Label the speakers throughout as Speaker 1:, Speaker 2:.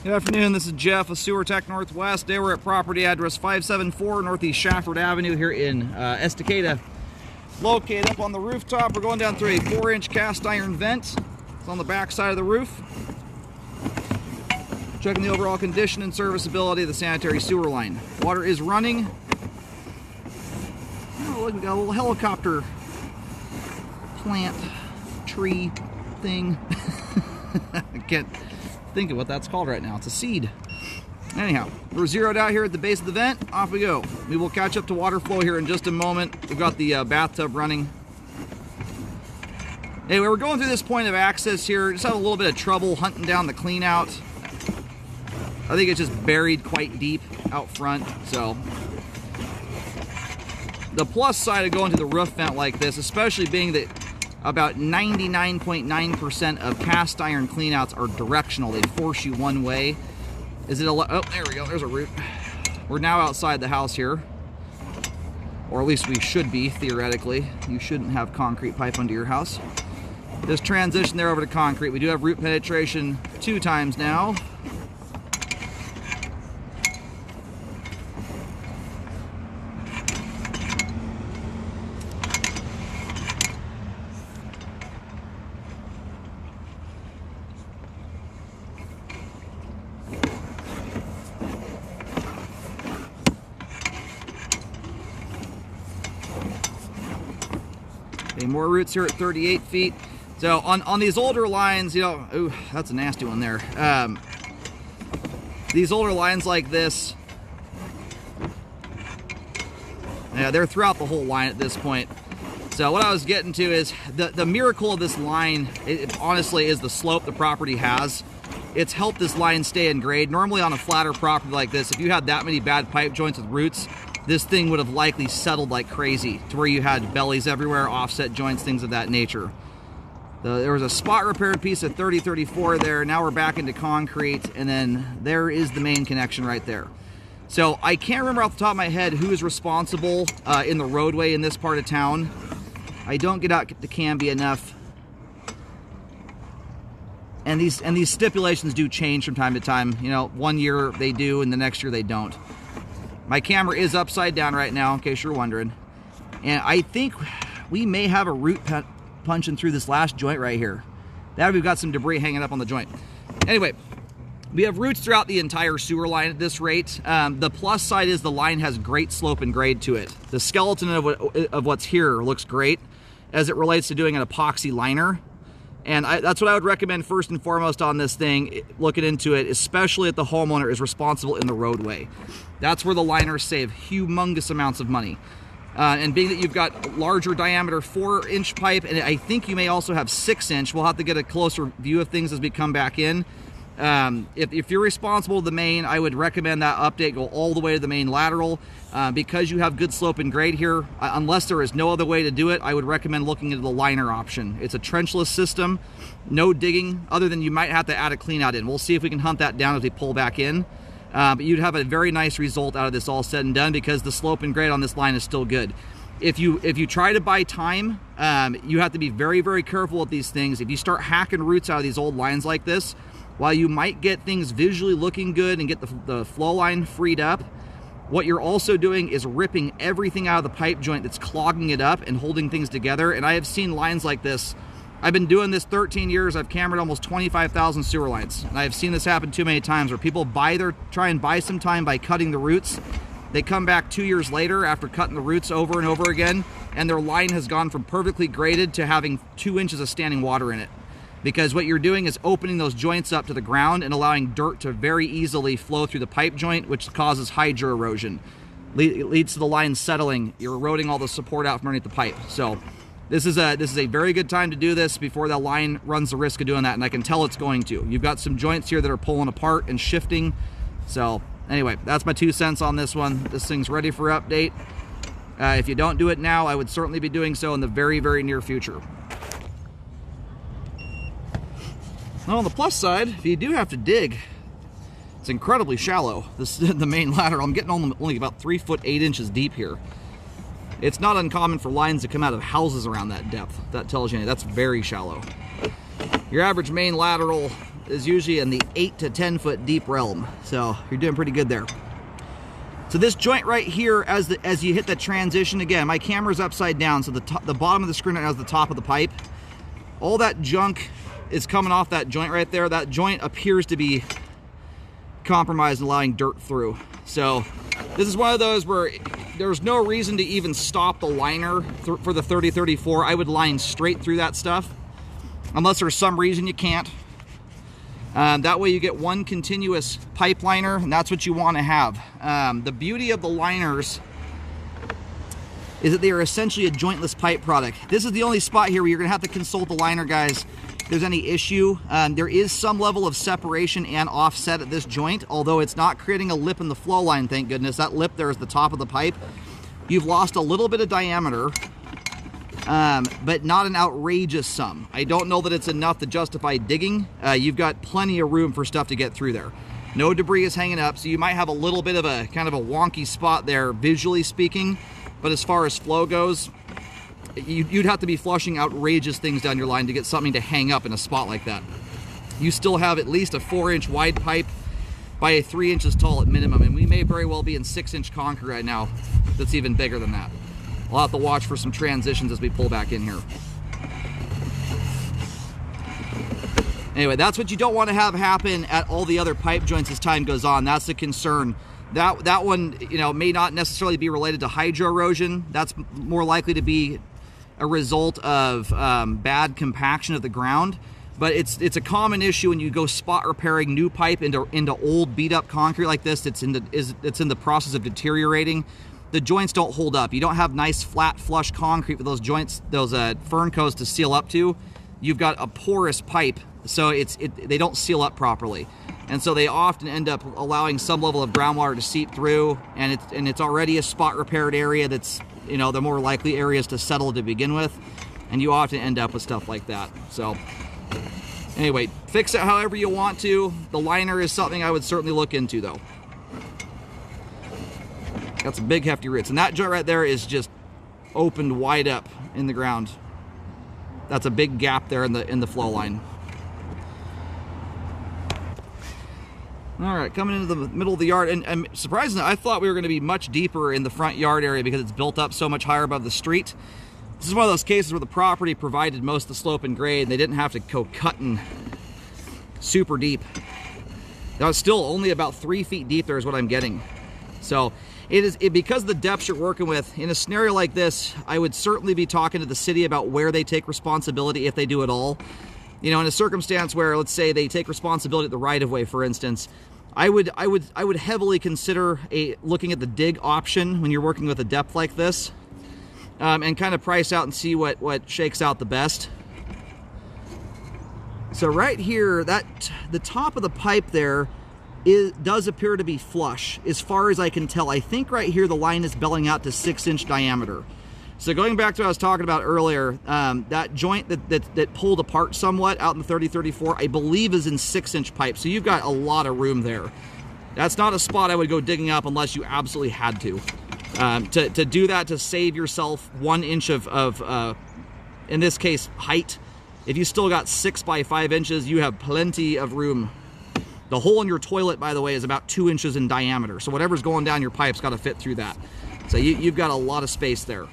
Speaker 1: Good afternoon, this is Jeff with Sewer Tech Northwest. Today we're at property address 574 Northeast Shafford Avenue here in Estacada. Located up on the rooftop, we're going down through a 4-inch cast iron vent. It's on the back side of the roof. Checking the overall condition and serviceability of the sanitary sewer line. Water is running. Oh, look, we got a little helicopter plant, tree thing. I can't think of what that's called right now. It's a seed. Anyhow, we're zeroed out here at the base of the vent. Off we go. We will catch up to water flow here in just a moment. We've got the bathtub running. Anyway, we're going through this point of access here. Just have a little bit of trouble hunting down the clean out. I think it's just buried quite deep out front. So the plus side of going to the roof vent like this, especially being that about 99.9% of cast iron cleanouts are directional. They force you one way. Is it oh, there we go. There's a root. We're now outside the house here. Or at least we should be, theoretically. You shouldn't have concrete pipe under your house. Just transition there over to concrete. We do have root penetration 2 times now. Okay, more roots here at 38 feet. So on these older lines, you know, ooh, that's a nasty one there. These older lines like this, yeah, they're throughout the whole line at this point. So what I was getting to is the miracle of this line, it honestly is the slope the property has. It's helped this line stay in grade. Normally on a flatter property like this, if you had that many bad pipe joints with roots, this thing would have likely settled like crazy to where you had bellies everywhere, offset joints, things of that nature. There was a spot repaired piece of 3034 there. Now we're back into concrete, and then there is the main connection right there. So I can't remember off the top of my head who is responsible in the roadway in this part of town. I don't get out the Canby enough. And these stipulations do change from time to time. You know, one year they do, and the next year they don't. My camera is upside down right now, in case you're wondering. And I think we may have a root punching through this last joint right here. That we've got some debris hanging up on the joint. Anyway, we have roots throughout the entire sewer line at this rate. The plus side is the line has great slope and grade to it. The skeleton of what's here looks great as it relates to doing an epoxy liner. And that's what I would recommend first and foremost on this thing, looking into it, especially if the homeowner is responsible in the roadway. That's where the liners save humongous amounts of money. And being that you've got larger diameter 4-inch pipe, and I think you may also have 6-inch, we'll have to get a closer view of things as we come back in. If you're responsible to the main, I would recommend that update go all the way to the main lateral. Because you have good slope and grade here, unless there is no other way to do it, I would recommend looking into the liner option. It's a trenchless system, no digging, other than you might have to add a clean out in. We'll see if we can hunt that down as we pull back in. But you'd have a very nice result out of this all said and done because the slope and grade on this line is still good. If you try to buy time, you have to be very, very careful with these things. If you start hacking roots out of these old lines like this, while you might get things visually looking good and get the flow line freed up, what you're also doing is ripping everything out of the pipe joint that's clogging it up and holding things together. And I have seen lines like this. I've been doing this 13 years. I've cambered almost 25,000 sewer lines. And I've seen this happen too many times where people try and buy some time by cutting the roots. They come back 2 years later after cutting the roots over and over again, and their line has gone from perfectly graded to having 2 inches of standing water in it. Because what you're doing is opening those joints up to the ground and allowing dirt to very easily flow through the pipe joint, which causes hydro erosion. It leads to the line settling. You're eroding all the support out from underneath the pipe. So this is a very good time to do this before that line runs the risk of doing that, and I can tell it's going to. You've got some joints here that are pulling apart and shifting. So anyway, that's my 2 cents on this one. This thing's ready for update. If you don't do it now, I would certainly be doing so in the very, very near future. Now on the plus side, if you do have to dig, it's incredibly shallow. This is the main lateral. I'm getting only about 3 foot 8 inches deep here. It's not uncommon for lines to come out of houses around that depth. That tells you that's very shallow. Your average main lateral is usually in the 8 to 10 foot deep realm. So you're doing pretty good there. So this joint right here, as you hit the transition, again, my camera's upside down, so the bottom of the screen right now is the top of the pipe. All that junk is coming off that joint right there. That joint appears to be compromised and allowing dirt through. So this is one of those where there's no reason to even stop the liner for the 3034. I would line straight through that stuff, unless there's some reason you can't. That way you get one continuous pipe liner, and that's what you want to have. The beauty of the liners is that they are essentially a jointless pipe product. This is the only spot here where you're going to have to consult the liner guys if there's any issue. There is some level of separation and offset at this joint, although it's not creating a lip in the flow line, thank goodness. That lip there is the top of the pipe. You've lost a little bit of diameter, but not an outrageous sum. I don't know that it's enough to justify digging. You've got plenty of room for stuff to get through there. No debris is hanging up, so you might have a little bit of a kind of a wonky spot there, visually speaking, but as far as flow goes, you'd have to be flushing outrageous things down your line to get something to hang up in a spot like that. You still have at least a 4-inch wide pipe by a 3 inches tall at minimum, and we may very well be in 6-inch concrete right now that's even bigger than that. We'll have to watch for some transitions as we pull back in here. Anyway, that's what you don't want to have happen at all the other pipe joints as time goes on. That's the concern. That one, you know, may not necessarily be related to hydro erosion. That's more likely to be a result of bad compaction of the ground. But it's a common issue when you go spot repairing new pipe into old beat up concrete like this. It's in the process of deteriorating. The joints don't hold up. You don't have nice flat flush concrete with those joints, those fern coats to seal up to. You've got a porous pipe, so they don't seal up properly. And so they often end up allowing some level of groundwater to seep through, and it's already a spot repaired area that's, you know, the more likely areas to settle to begin with, and you often end up with stuff like that. So anyway, fix it however you want to. The liner is something I would certainly look into though. Got some big hefty roots, and that joint right there is just opened wide up in the ground. That's a big gap there in the flow line. All right, coming into the middle of the yard, and surprisingly, I thought we were going to be much deeper in the front yard area because it's built up so much higher above the street. This is one of those cases where the property provided most of the slope and grade, and they didn't have to go cutting super deep. That was still only about 3 feet deep there is what I'm getting. So because the depths you're working with, in a scenario like this, I would certainly be talking to the city about where they take responsibility, if they do at all. You know, in a circumstance where, let's say, they take responsibility at the right-of-way, for instance, I would heavily consider looking at the dig option when you're working with a depth like this, and kind of price out and see what shakes out the best. So right here, the top of the pipe there does appear to be flush, as far as I can tell. I think right here the line is belling out to 6-inch diameter. So going back to what I was talking about earlier, that joint that pulled apart somewhat out in the 3034, I believe is in 6-inch pipe. So you've got a lot of room there. That's not a spot I would go digging up unless you absolutely had to. To do that, to save yourself 1 inch of in this case, height. If you still got 6 by 5 inches, you have plenty of room. The hole in your toilet, by the way, is about 2 inches in diameter. So whatever's going down your pipe's got to fit through that. So you've got a lot of space there.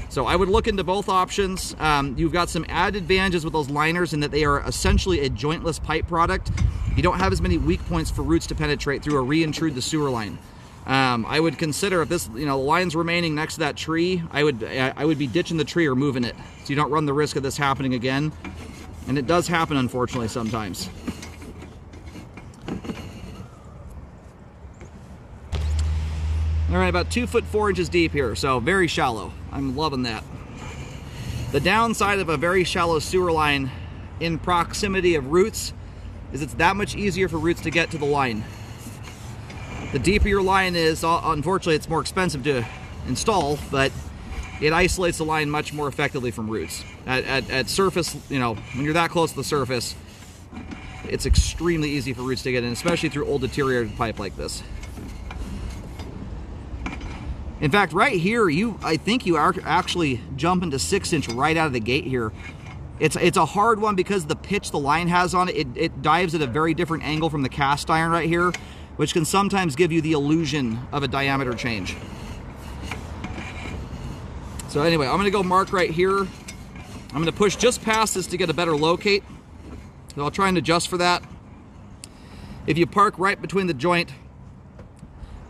Speaker 1: So I would look into both options. You've got some added advantages with those liners in that they are essentially a jointless pipe product. You don't have as many weak points for roots to penetrate through or re-intrude the sewer line. I would consider, if this, you know, the line's remaining next to that tree, I would be ditching the tree or moving it, so you don't run the risk of this happening again. And it does happen, unfortunately, sometimes. All right, about 2 foot 4 inches deep here, so very shallow. I'm loving that. The downside of a very shallow sewer line in proximity of roots is it's that much easier for roots to get to the line. The deeper your line is, unfortunately, it's more expensive to install, but it isolates the line much more effectively from roots. At surface, you know, when you're that close to the surface, it's extremely easy for roots to get in, especially through old deteriorated pipe like this. In fact, right here, I think you are actually jumping to 6-inch right out of the gate here. It's a hard one because the pitch the line has on it, it dives at a very different angle from the cast iron right here, which can sometimes give you the illusion of a diameter change. So anyway, I'm gonna go mark right here. I'm gonna push just past this to get a better locate. So I'll try and adjust for that. If you park right between the joint,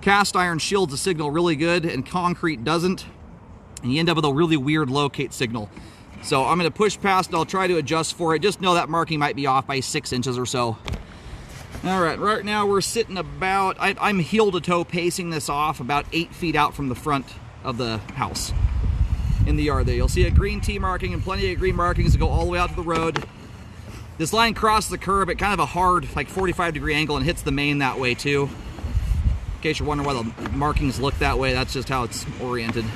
Speaker 1: cast iron shields the signal really good and concrete doesn't, and you end up with a really weird locate signal. So I'm gonna push past and I'll try to adjust for it. Just know that marking might be off by 6 inches or so. All right now we're sitting about, I'm heel to toe pacing this off about 8 feet out from the front of the house in the yard there. You'll see a green T marking and plenty of green markings that go all the way out to the road. This line crosses the curb at kind of a hard, like 45-degree angle and hits the main that way too. In case you're wondering why the markings look that way, that's just how it's oriented.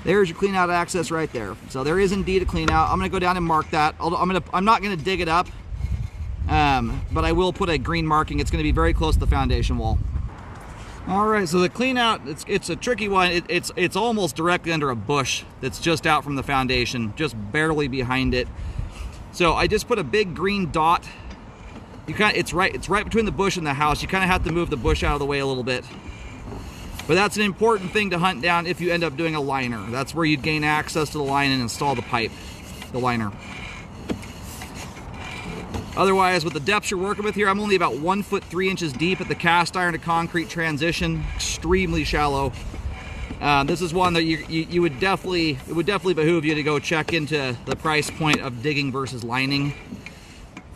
Speaker 1: There's your clean out access right there. So there is indeed a clean out. I'm gonna go down and mark that. I'm not gonna dig it up, but I will put a green marking. It's gonna be very close to the foundation wall. All right, so the clean out, it's a tricky one. It's almost directly under a bush that's just out from the foundation, just barely behind it. So I just put a big green dot. It's right between the bush and the house. You kind of have to move the bush out of the way a little bit. But that's an important thing to hunt down if you end up doing a liner. That's where you'd gain access to the line and install the pipe, the liner. Otherwise, with the depths you're working with here, I'm only about 1 foot 3 inches deep at the cast iron to concrete transition, extremely shallow. This is one that it would definitely behoove you to go check into the price point of digging versus lining.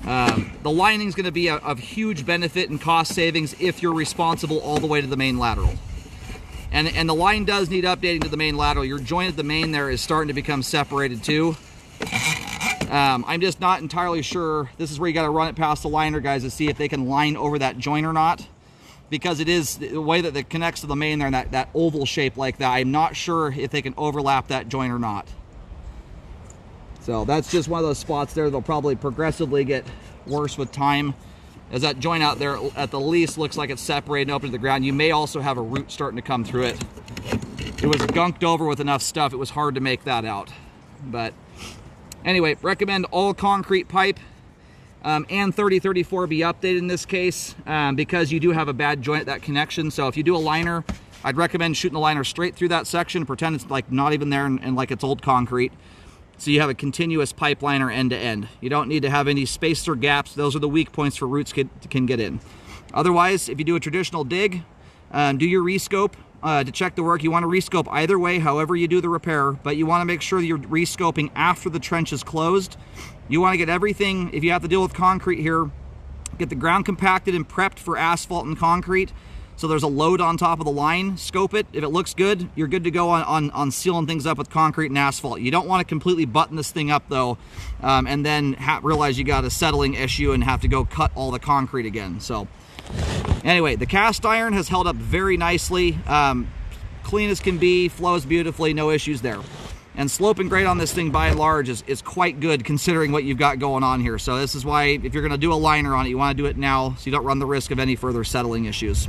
Speaker 1: The lining is going to be of huge benefit and cost savings if you're responsible all the way to the main lateral. And the line does need updating to the main lateral. Your joint at the main there is starting to become separated too. I'm just not entirely sure. This is where you got to run it past the liner guys to see if they can line over that joint or not, because it is the way that it connects to the main there, and that oval shape like that. I'm not sure if they can overlap that joint or not. So that's just one of those spots there. They'll probably progressively get worse with time, as that joint out there at the least looks like it's separated up into the ground. You may also have a root starting to come through it. It was gunked over with enough stuff, it was hard to make that out. But anyway, recommend all concrete pipe and 3034 be updated in this case, because you do have a bad joint at that connection. So if you do a liner, I'd recommend shooting the liner straight through that section, pretend it's like not even there and like it's old concrete. So you have a continuous pipe liner end to end. You don't need to have any space or gaps. Those are the weak points for roots can get in. Otherwise, if you do a traditional dig, do your rescope to check the work. You want to rescope either way, however you do the repair, but you want to make sure that you're rescoping after the trench is closed. You want to get everything, if you have to deal with concrete here, get the ground compacted and prepped for asphalt and concrete. So there's a load on top of the line, scope it. If it looks good, you're good to go on sealing things up with concrete and asphalt. You don't want to completely button this thing up though, and then realize you got a settling issue and have to go cut all the concrete again. So anyway, the cast iron has held up very nicely. Clean as can be, flows beautifully, no issues there. And slope and grade on this thing by and large is quite good considering what you've got going on here. So this is why if you're gonna do a liner on it, you wanna do it now so you don't run the risk of any further settling issues.